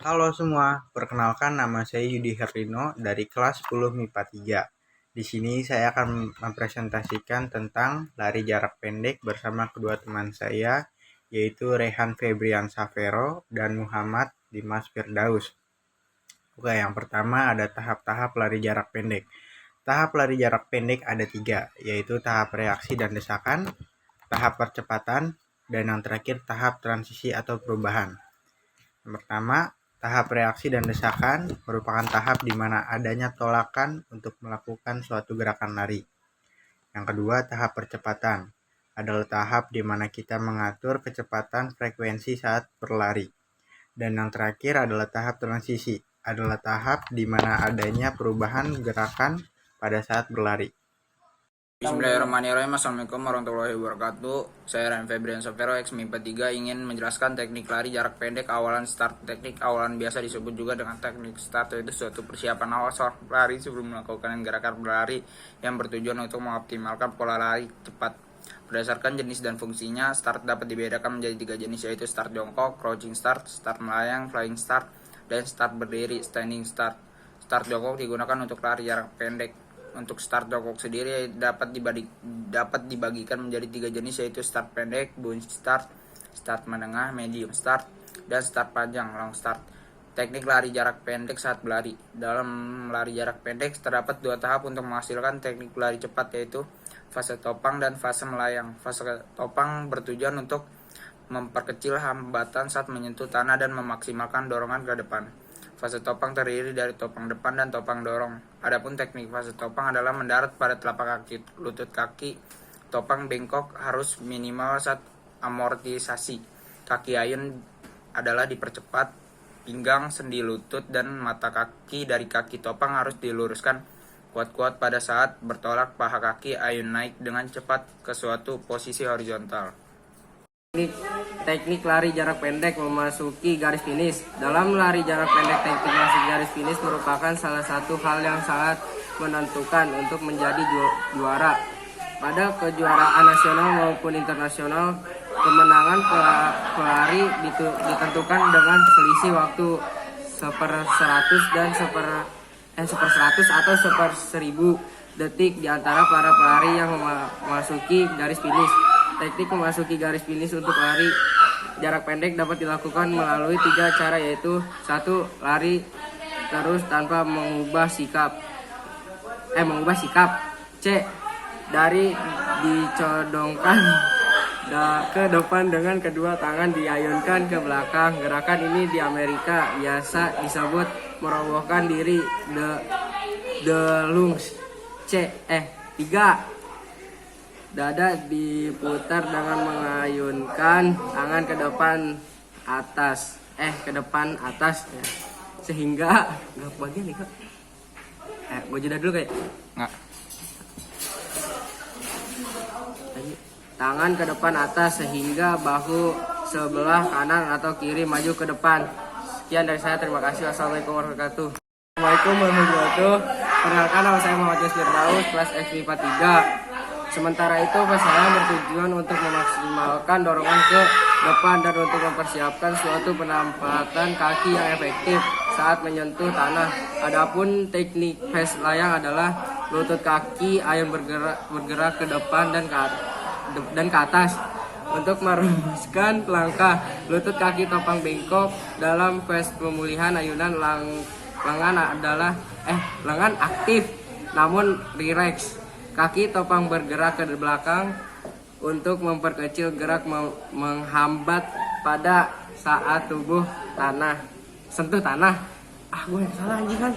Halo semua, perkenalkan nama saya Yudi Herlino dari kelas 10 MIPA 3. Di sini saya akan mempresentasikan tentang lari jarak pendek bersama kedua teman saya, yaitu Rehan Febrian Savero dan Muhammad Dimas Firdaus. Oke, yang pertama ada tahap-tahap lari jarak pendek. Tahap lari jarak pendek ada 3, yaitu tahap reaksi dan desakan, tahap percepatan, dan yang terakhir tahap transisi atau perubahan. Yang pertama, tahap reaksi dan desakan merupakan tahap di mana adanya tolakan untuk melakukan suatu gerakan lari. Yang kedua, tahap percepatan adalah tahap di mana kita mengatur kecepatan frekuensi saat berlari. Dan yang terakhir adalah tahap transisi, adalah tahap di mana adanya perubahan gerakan pada saat berlari. Bismillahirrahmanirrahim. Assalamualaikum warahmatullahi wabarakatuh. Saya Ryan Febrian Savero, ex MIPA 3, ingin menjelaskan teknik lari jarak pendek awalan start. Teknik awalan biasa disebut juga dengan teknik start, yaitu suatu persiapan awal seorang pelari sebelum melakukan gerakan berlari yang bertujuan untuk mengoptimalkan pola lari cepat. Berdasarkan jenis dan fungsinya, start dapat dibedakan menjadi 3 jenis, yaitu start jongkok, crouching start, start melayang, flying start, dan start berdiri, standing start. Start jongkok digunakan untuk lari jarak pendek. Untuk start jongkok sendiri dapat dibagikan menjadi 3 jenis, yaitu start pendek, bounce start, start menengah, medium start, dan start panjang, long start. Teknik lari jarak pendek saat berlari. Dalam lari jarak pendek terdapat 2 tahap untuk menghasilkan teknik lari cepat, yaitu fase topang dan fase melayang. Fase topang bertujuan untuk memperkecil hambatan saat menyentuh tanah dan memaksimalkan dorongan ke depan. Fase topang terdiri dari topang depan dan topang dorong. Adapun teknik fase topang adalah mendarat pada telapak kaki, lutut kaki. Topang bengkok harus minimal saat amortisasi. Kaki ayun adalah dipercepat. Pinggang, sendi lutut, dan mata kaki dari kaki topang harus diluruskan kuat-kuat pada saat bertolak. Paha kaki ayun naik dengan cepat ke suatu posisi horizontal. Teknik lari jarak pendek memasuki garis finish. Dalam lari jarak pendek, teknik masuk garis finish merupakan salah satu hal yang sangat menentukan untuk menjadi juara. Pada kejuaraan nasional maupun internasional, kemenangan pelari ditentukan dengan selisih waktu 1/100 dan 1/100 atau 1/1000 detik di antara para pelari yang memasuki garis finish. Teknik memasuki garis finish untuk lari jarak pendek dapat dilakukan melalui 3 cara, yaitu 1. Lari terus tanpa mengubah sikap. C. Dari dicodongkan ke depan dengan kedua tangan diayunkan ke belakang. Gerakan ini di Amerika biasa disebut merobohkan diri, the lunge. 3. Dada diputar dengan mengayunkan tangan ke depan atas ya. Sehingga nggak bagian nih kak. Gue jeda dulu kayak. Nggak. Tangan ke depan atas sehingga bahu sebelah kanan atau kiri maju ke depan. Sekian dari saya, terima kasih. Wassalamualaikum warahmatullahi wabarakatuh. Assalamualaikum warahmatullahi wabarakatuh. Perkenalkan, nama saya Muhammad Dimas Firdaus, kelas MIPA 3. Sementara itu, saya bertujuan untuk memaksimalkan dorongan ke depan dan untuk mempersiapkan suatu penempatan kaki yang efektif saat menyentuh tanah. Adapun teknik fast layang adalah lutut kaki ayun bergerak ke depan dan ke atas. Untuk merumuskan langkah, lutut kaki topang bengkok. Dalam fast pemulihan ayunan lengan aktif namun rileks. Kaki topang bergerak ke belakang untuk memperkecil gerak menghambat pada saat tubuh sentuh tanah. Gue yang salah anjing kan.